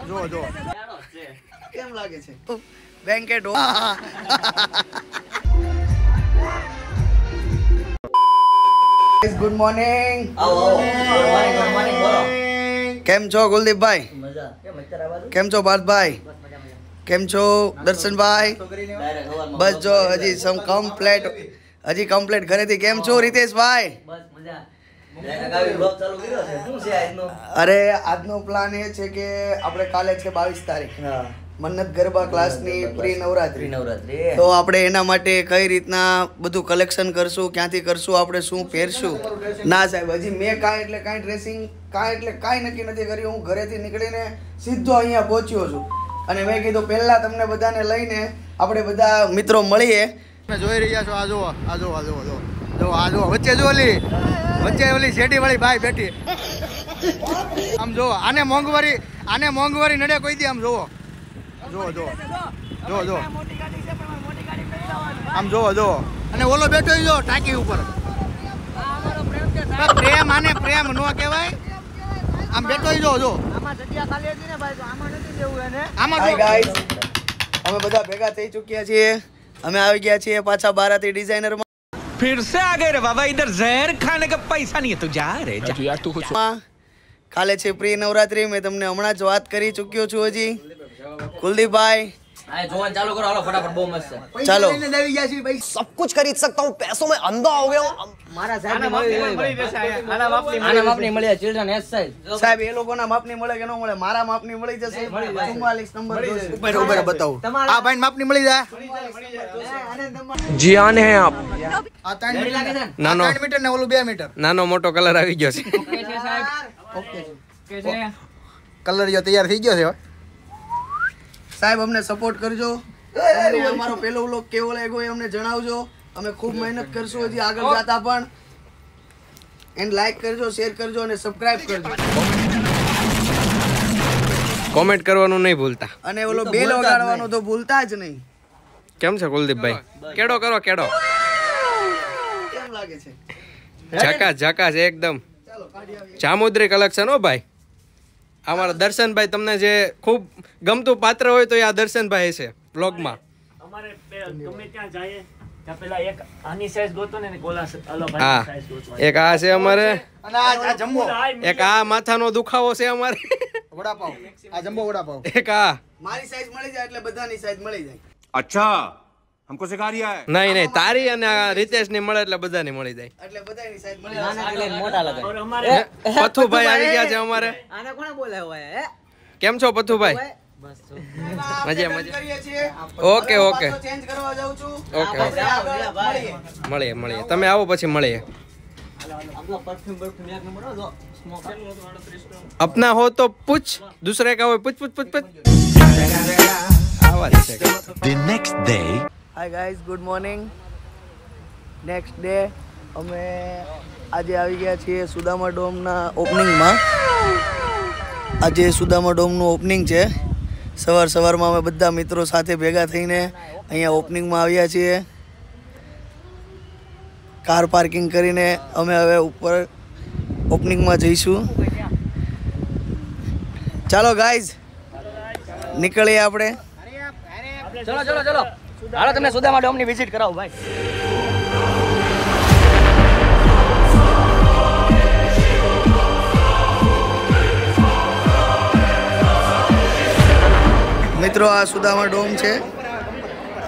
જો જો કેમ લાગે છે બેન્કેટ ગુડ મોર્નિંગ કેમ છો કુલદીપભાઈ કેમ છો પાર્થભાઈ કેમ છો દર્શનભાઈ બસ જો હજી કમ્પ્લીટ ઘરેથી કેમ છો રીતેશભાઈ અરે આજનો પ્લાન એ છે કે આપણે કાલે છે 22 તારીખ મન્નત ગરબા ક્લાસની પ્રી નવરાત્રી તો આપણે એના માટે કઈ રીતના બધું કલેક્શન કરશું ક્યાંથી કરશું આપણે શું પહેરશું ના સાહેબ હજી મેં કાંઈ ડ્રેસિંગ કાંઈ નક્કી નથી કર્યું હું ઘરેથી નીકળીને સીધો અહીંયા પહોંચ્યો છું અને મેં કીધું પહેલા તમને બધાને લઈને આપણે બધા મિત્રો મળીએ તમે જોઈ રહ્યા છો આ જો વચ્ચે ઓલી શેટી વાળી ભાઈ બેઠી આમ જો આને મોંઘવારી નડે કોઈ દી આમ જોવો જો આમ જોવો અને ઓલો બેઠો જો ટાંકી ઉપર પ્રેમ નો કહેવાય આમ બેઠો જો આમાં જગ્યા ખાલી હતી ને ભાઈ તો આમાં નથી દેવું એને આમાં ગાઈસ અમે બધા ભેગા થઈ ચૂક્યા છીએ અમે આવી ગયા છીએ પાછા બારાતી ડિઝાઇનર માં फिर से आ गए रे बाबा इधर जहर खाने का पैसा नहीं है तू जा रे यार तू कुछ કાલે છે પ્રી નવરાત્રી મેં તમને હમણાં જ વાત કરી ચૂક્યો છું હજી कुलदीपભાઈ आए जोन चालू करो हालो फटाफट बहुत मस्त है ચાલો सब कुछ खरीद सकता हूँ पैसों में अंधा हो गया हूँ मारा साहब आना मापनी मળી ચિલ્ડ્રન એસ સાઈઝ સાહેબ એ લોકોના માપની મળે કે ન મળે મારા માપની મળી જશે 44 નંબર ઉપર બતાવું આ ભાઈ માપની મળી જાય जियान है आप આ 3 મીટર નાનો 3 મીટર ને ઓલું 2 મીટર નાનો મોટો કલર આવી ગયો છે ઓકે છે સાહેબ ઓકે છે કલર જો તૈયાર થઈ ગયો છે સાહેબ અમને સપોર્ટ કરજો અને અમારો પહેલો વ્લોગ કેવો લાગ્યો એ અમને જણાવજો અમે ખૂબ મહેનત કરશું હજી આગળ જતા પણ એન્ડ લાઈક કરજો શેર કરજો અને સબસ્ક્રાઇબ કરજો કોમેન્ટ કરવાનું નહીં ભૂલતા અને ઓલો બેલ વગાડવાનું તો ભૂલતા જ નહીં કેમ છે કુલદીપભાઈ કેડો કરો કેમ લાગે છે ઝકાસ એકદમ જામુદ્રી કલેક્શન હો ભાઈ અમારા દર્શનભાઈ તમને જે ખૂબ ગમતું પાત્ર હોય તો આ દર્શનભાઈ છે બ્લોગમાં અમારે ગમે ત્યાં જાય ત્યાં પેલા એક આની સાઈઝ ગોતો ને ગોલા અલગ હા સાઈઝ ગોતો એક આ છે અમારે અને આ જમ્બો એક આ માથાનો દુખાવો છે અમારે વડાપાવ આ જમ્બો વડાપાવ એક આ મારી સાઈઝ મળી જાય એટલે બધાની સાઈઝ મળી જાય अच्छा हमको सिखा रिया है નહીં તારી અને આ રીતેશની મળે એટલે બધાની મળી જાય એટલે બધાની સાઈઝ મળી નાના કે લઈને મોટા લગાય और हमारे પથ્થુભાઈ આવી ગયા છે અમારે આને કોણે બોલાવ્યો હે કેમ છો પથ્થુભાઈ બસ તો મજા કરીએ છીએ ઓકે ઓકે ચેન્જ કરવા જાઉં છું ઓકે આપણે આગળ મળીએ તમે આવો પછી મળીએ આપનો પરફ્યુમ એક નંબર હો જો સ્મોક अपना हो तो पूछ दूसरे का हो पूछ आवाज से The next day hi guys good morning next day અમે આજે આવી ગયા છીએ સુદામા ડોમના ઓપનિંગમાં આજે સુદામા ડોમનું ઓપનિંગ છે સવારમાં અમે બધા મિત્રો સાથે ભેગા થઈને અહીંયા ઓપનિંગમાં આવ્યા છીએ કાર પાર્કિંગ કરીને અમે હવે ઉપર ઓપનિંગમાં જઈશું ચાલો ગાઈઝ નીકળીએ આપણે ચલો હાલો તમને સુદામા ડોમની વિઝિટ કરાવું ભાઈ મિત્રો આ સુદામા ડોમ છે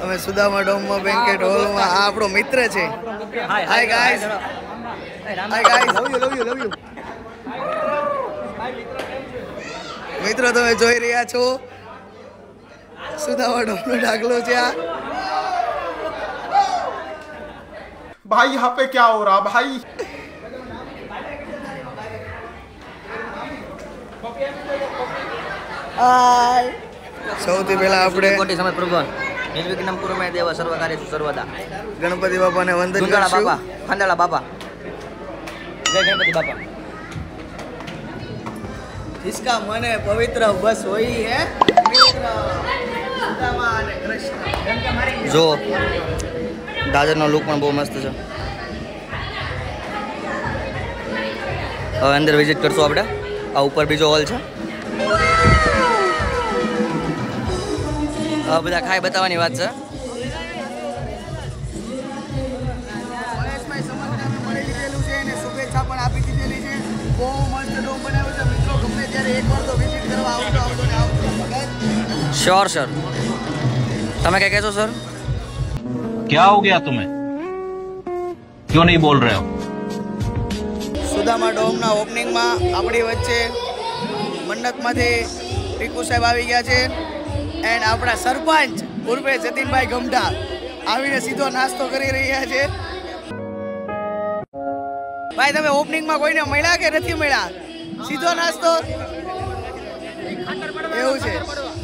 અમે સુદામા ડોમમાં બેન્કેટ હોલમાં આ આપણો મિત્ર છે હાય ગાઈઝ લવ યુ મિત્રો તમે જોઈ રહ્યા છો સુદામા ડોમનો ડાગલો છે આ भाई यहाँ पे क्या हो रहा भाई હાય સૌથી પહેલા આપણે કોટી સમય પ્રભુન નિર્વિઘ્નમ કુરુ મે દેવ સર્વ કાર્યેષુ સર્વદા ગણપતિ બાપાને વંદન દુંદાળા કરશું બાપા ખાંડાળા બાપા જય ગણપતિ બાપા इसका मन है पवित्र बस वही है मित्र सुदामा અને કૃષ્ણ જો દાદરનો લુક પણ બહુ મસ્ત છે હવે અંદર વિઝિટ કરશું આપણે આ ઉપર બીજો હોલ છે બધા ખાઈ બતાવવાની વાત છે. શુભેચ્છા પણ આપી દીધેલી છે. બહુ મસ્ત ડોમ બનાવ્યો છે મિત્રો. ગમે ત્યારે એકવાર તો વિઝિટ કરવા આવજો ને આવજો. Sure sir. તમે કઈ કહેશો સર? क्या हो गया तुम्हें क्यों नहीं बोल रहे हो સુદામા ડોમના ઓપનિંગમાં આપણી વચ્ચે મન્નતમાંથી ટીકુ સાહેબ આવી ગયા છે એન્ડ આપણા સરપંચ ઉર્ફે જતીનભાઈ ગમઢા આવીને સીધો નાસ્તો કરી રહ્યા છે. ભાઈ તમે ઓપનિંગમાં કોઈને મળ્યા કે નથી મળ્યા? સીધો નાસ્તો એવું છે.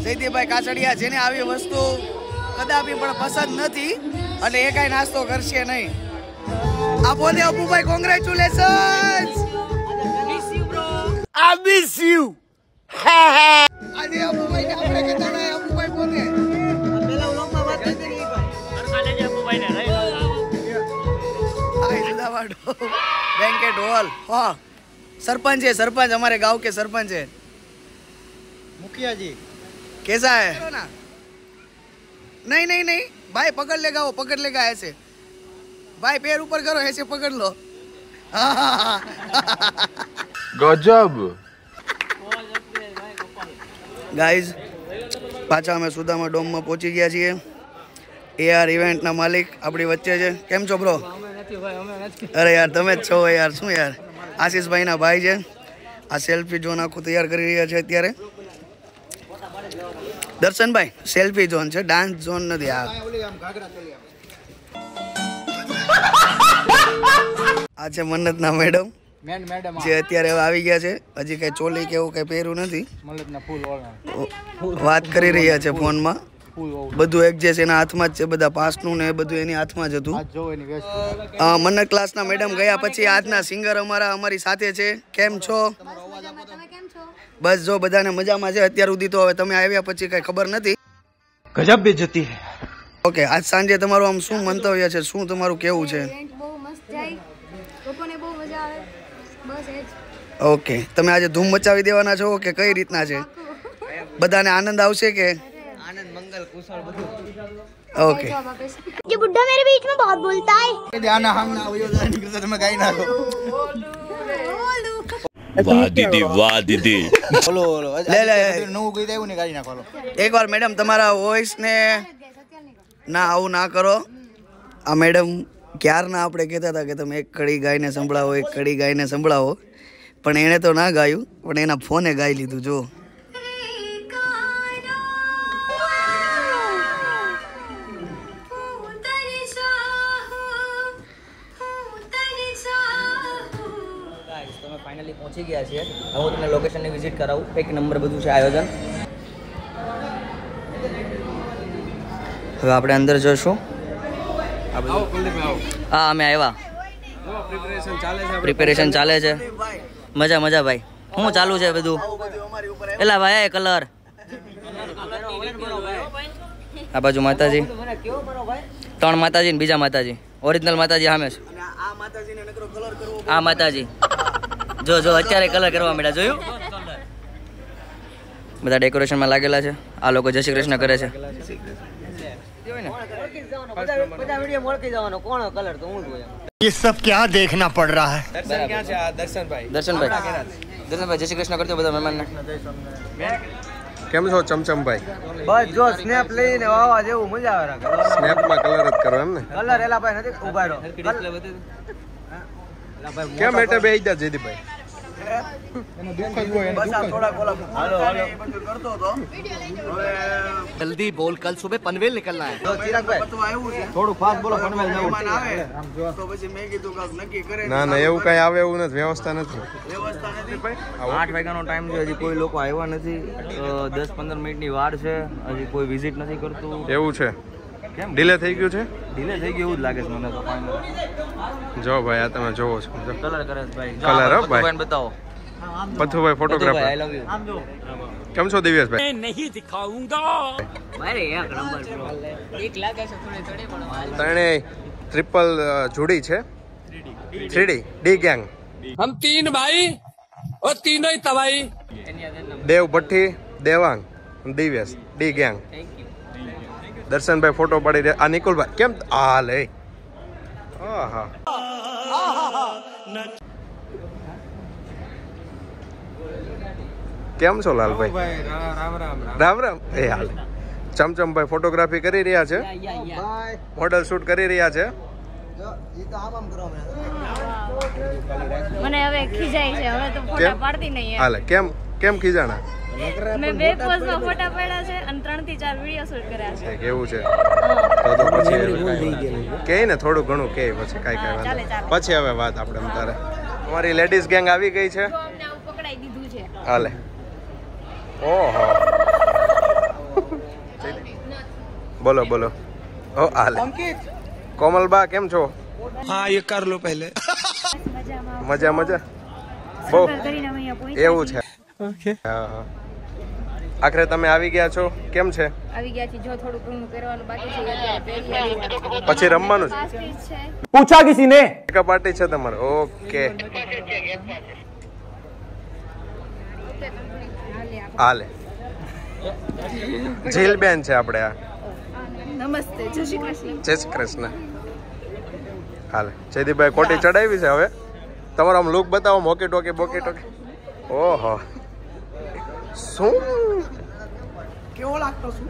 જયદીપભાઈ કાછડિયા જેને આવી વસ્તુ કદાપી પણ પસંદ નથી અને એ કાંઈ નાસ્તો કરશે નહીં. આપો દે અપુભાઈ, કોંગ્રેચ્યુલેશન્સ. I miss you. આજે અપુભાઈ ને આપણે કહેતા હતા અપુભાઈ પોતે પેલા વ્લોગમાં વાત કરી હતી એકવાર કાલે જે અપુભાઈ ને રહી આ સુદાવાડો બેન્કેટ હોલ. હા सरपंच है, सरपंच हमारे गांव के सरपंच है. मुखिया जी कैसा है? नहीं नहीं नहीं भाई पकड़ लेगा वो, पकड़ लेगा ऐसे. भाई पैर ऊपर करो, ऐसे पकड़ लो. गजब. गाइस પાછા અમે સુદામા ડોમમાં પહોંચી ગયા છીએ. AR ઇવેન્ટના માલિક આપણી વચ્ચે છે. કેમ છો બ્રો? અરે યાર તમે જ છો યાર. શું યાર, આશીષભાઈના ભાઈ છે. આ સેલ્ફી ઝોન આખું તૈયાર કરી રહ્યા છે અત્યારે. દર્શનભાઈ સેલ્ફી ઝોન છે, ડાન્સ ઝોન નથી. આ છે મન્નતના મેડમ જે અત્યારે હવે આવી ગયા છે. હજી કઈ ચોલી કે એવું કઈ પહેર્યું નથી. વાત કરી રહ્યા છે ફોનમાં. બધું એડજસ્ટ એના હાથમાં જ છે. બધા પાસનું ને બધું એની હાથમાં જ હતું. મન્નત ક્લાસના મેડમ ગયા પછી આજના સિંગર અમારી સાથે છે. કેમ છો? બસ જો બધાને મજામાં છે અત્યાર સુધી. તો હવે તમે આવ્યા પછી કઈ ખબર નથી. गजब बेइज्जती है ઓકે, આજ સાંજે તમારું આમ શું મંતવ્ય છે, શું તમારું કેવું છે? ઓકે, તમે આજે ધૂમ મચાવી દેવાના છો કે કઈ રીતના છે? બધાને આનંદ આવશે કે? આનંદ મંગલ કુશળ બધું. ઓકે. ये बुड्ढा मेरे बीच में बहुत बोलता है. ધ્યાન હમ ના આવ્યો નીકળતા તમે ગાઈ નાખો. वाह दीदी वाह दीदी લે લે નવું ગીત આવ્યું ને ગાઈ નાખો. એકવાર મેડમ તમારા વોઇસ ને ના આવું ના કરો. આ મેડમ ક્યારના આપણે કહેતા હતા કે તમે એક કડી ગાઈને સંભળાવો, એક કડી ગાઈને સંભળાવો, પણ એણે તો ના ગાયું, પણ એના ફોને ગાઈ લીધું. જો તમે ફાઇનલી પહોંચી ગયા છીએ. હવે હું તમને લોકેશનની વિઝિટ કરાવું. એક નંબર બધું છે આયોજન. હવે આપણે અંદર જઈશું. હા અમે આવ્યા. પ્રિપેરેશન ચાલે છે. મજા મજા ભાઈ. શું ચાલુ છે બધું? એલા ભાઈ કલર. આ બાજુ માતાજી, 3 માતાજી ને બીજા માતાજી. ઓરિજિનલ માતાજી સામે છે. આ માતાજી જો જો અત્યારે કલર કરવા માંડ્યા. જોયું? બધા ડેકોરેશનમાં લાગેલા છે. આ લોકો જય શ્રી કૃષ્ણ કરે છે. ये सब क्या देखना पड़ रहा है? દર્શનભાઈ જય શ્રી કૃષ્ણ કરજો બધા મહેમાનને. કેમ છો ચમચમભાઈ? બસ જો સ્નેપ લઈને વાવા જેવું મજા આવે. સ્નેપમાં કલર જ કરો એમ ને? કલર એલા ભાઈ નથી ઉભા રહો. કેમ બેટા બે જા જયદીપભાઈ? जल्दी बोल, कल सुबह पनवेल निकलना है. થોડું ફાસ્ટ બોલો. પનવેલ જવું. ના ના એવું કઈ આવે એવું નથી. વ્યવસ્થા નથી. 8 વાગ્યાનો ટાઈમ છે. હજી કોઈ લોકો આવ્યા નથી. 10-15 મિનિટની વાર છે. હજી કોઈ વિઝિટ નથી કરતું. એવું છે? કેમ ડિલે થઈ ગયું છે? ડિલે થઈ ગયું એવું જ લાગે છે મને તો. જો ભાઈ આ તમે જોવો છો. કલર કરે છે ભાઈ. કલર હો ભાઈ. બતાવો Pathubhai photographer. I love you. કેમ છો દિવ્યેશભાઈ? મારે એક નંબર બ્રો. એક લાગે છે થોડે પણ ત્રણેય ટ્રિપલ જોડી છે. 3D D gang. हम 3 भाई और तीनों ही तबाही. દેવ ભઠ્ઠી, Devang, Divyesh D gang. Thank you. Darshanbhai photo પાડી રહ્યા. આ નિકુલભાઈ કેમ આ લે આહા કેમ છો લાલભાઈ? રામ રામ. એ હાલ ચમચમભાઈ ફોટોગ્રાફી કરી રહ્યા છે, મોડલ શૂટ કરી રહ્યા છે. મને હવે ખીજાય છે, હવે તો ફોટા પાડતી નહીં. હાલે કેમ કેમ ખીજાણા? મેં 2 પોઝમાં ફોટા પાડ્યા છે અને 3 થી 4 વિડિયો શૂટ કર્યા છે. કેવું છે તો પછી કે ને થોડું ઘણું કે પછી કાઈ વાંધો પછી હવે વાત આપણે તારે. તમારી લેડીઝ ગેંગ આવી ગઈ છે. અમને આવું પકડાઈ દીધું છે. હાલે. ઓહો બોલો બોલો. ઓ હાલે. કોમલબા કેમ છો? हाँ ये कर लो पहले. મજા મજા બહુ એવું છે. આખરે તમે આવી ગયા છો. કેમ છે? આવી ગયા છે. જો થોડું ઘણું કરવાનું બાકી છે. પછી રમવાનું છે. पूछा किसी ने? મેકઅપ પાર્ટી છે તમારે? ઓકે હાલે. જીલબેન છે આપણે. આ નમસ્તે. જય શ્રી કૃષ્ણ. જય શ્રી કૃષ્ણ. હાલે. જયદીપભાઈ કોટી ચડાવી છે. હવે તમારો આમ લુક બતાવો. મોકી ટોકી બોકી ટોકી. ઓહો શું કેવો લાગતો છું?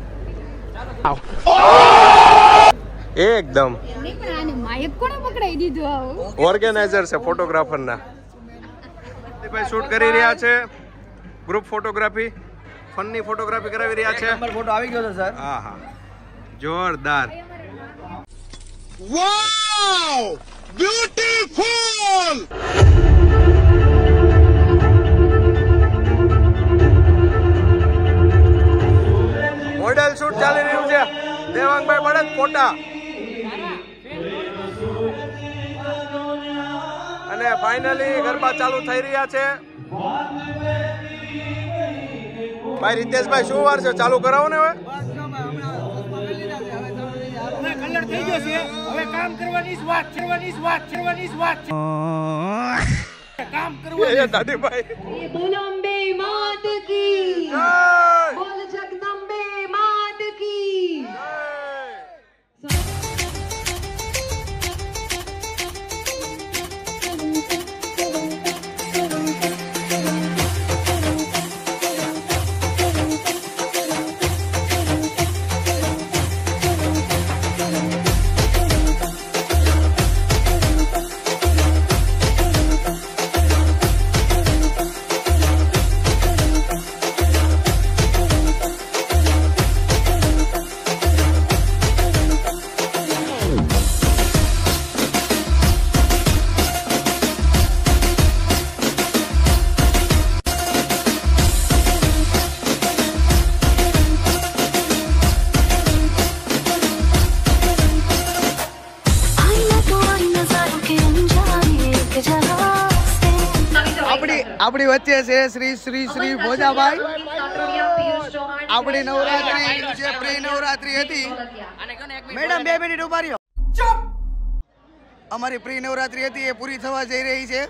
એકદમ માયક કોણે પકડાઈ દીધું આવું? ઓર્ગેનાઇઝર છે ફોટોગ્રાફર ના. ભાઈ શૂટ કરી રહ્યા છે. ગ્રુપ ફોટોગ્રાફી ફનની ફોટોગ્રાફી કરાવી રહ્યા છે. નંબર ફોટો આવી ગયો છે સર. હા હા જોરદાર. Wow beautiful. મોડેલ શૂટ ચાલી રહ્યું છે. દેવાંગભાઈ બળદ ફોટા અને ફાઇનલી ગરબા ચાલુ થઈ રહ્યા છે. ભાઈ રીતેશભાઈ શું વાર છે? ચાલુ કરાવો ને હવે. કલર થઈ ગયો છે. હવે કામ કરવાની જ વાત કામ કરવું. દાદીભાઈ બોલો અંબે માત કી. બોલ જગદંબે માત કી. આપણી વચ્ચે છે શ્રી શ્રી શ્રી ભોજાભાઈ. આપણી નવરાત્રી જે પ્રી નવરાત્રી હતી. મેડમ 2 મિનિટ ઉભા રહ્યો. અમારી પ્રી નવરાત્રી હતી એ પૂરી થવા જઈ રહી છે.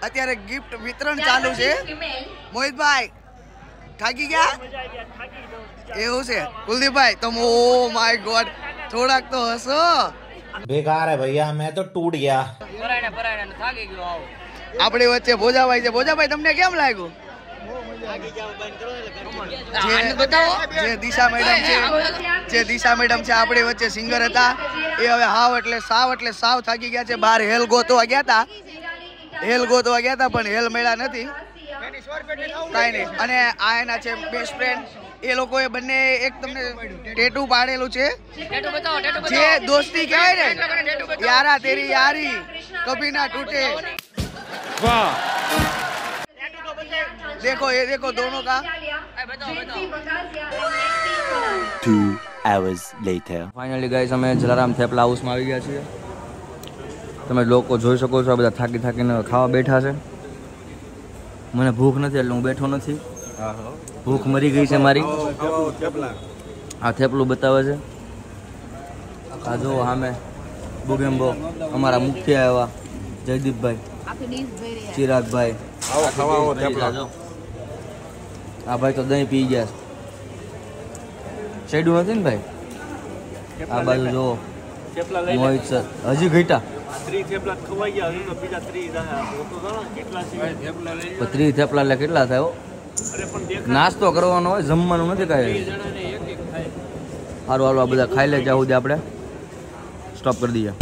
અત્યારે ગિફ્ટ વિતરણ ચાલુ છે. મોહિતભાઈ થાકી ગયા એવું છે? કુલદીપભાઈ તમે ઓ માય ગોડ થોડાક તો હસો. बेकार है भैया मैं तो टूट गया. આપણી વચ્ચે ભોજાભાઈ છે. ભોજાભાઈ તમને કેમ લાગ્યું? જે દિશા મેડમ છે આપણી વચ્ચે સિંગર હતા એ હવે સાવ થાકી ગયા છે. બહાર હેલ ગોતવા ગયા હતા પણ હેલ મળ્યા નથી. કાંઈ નહીં. અને આ એના છે બેસ્ટ ફ્રેન્ડ. એ લોકોએ બંને એક તમને ટેટુ પાડેલું છે જે દોસ્તી કહેવાય ને. યારા તેરી યારી કભી ના તૂટે. वाह. देखो ये देखो दोनों का. 2 hours later. ફાઇનલી ગાઈસ અમે જલારામ થેપલા હાઉસમાં આવી ગયા છીએ. તમે લોકો જોઈ શકો છો આ બધા થાકી થાકીને ખાવા બેઠા છે. મને ભૂખ નથી એટલે હું બેઠો નથી. ભૂખ મરી ગઈ છે મારી. આ થેપલું બતાવે છે. આ જો સામે બુગેમ્બો અમારા મુખ્ય એવા જયદીપભાઈ, ચિરાગભાઈ. આ ભાઈ તો દહીં પી ગયા છે. શેડું નથી ને ભાઈ? આ બાજુ જો થેપલા લઈ લે. મોહિત સર હજી ઘટ્યા 3 થેપલા ખવાઈ ગયા હજુ તો બીજા 3 રહે તો કેટલા છે થેપલા લઈ લે. 3 થેપલા એટલે કેટલા થાય હો? અરે પણ દેખાય નાસ્તો કરવાનો હોય જમવાનું નથી કાંઈ. જણાને એક એક ખાય. સારું હાલો આ બધા ખાઈ લે જ્યાં સુધી આપણે સ્ટોપ કરી દઈએ.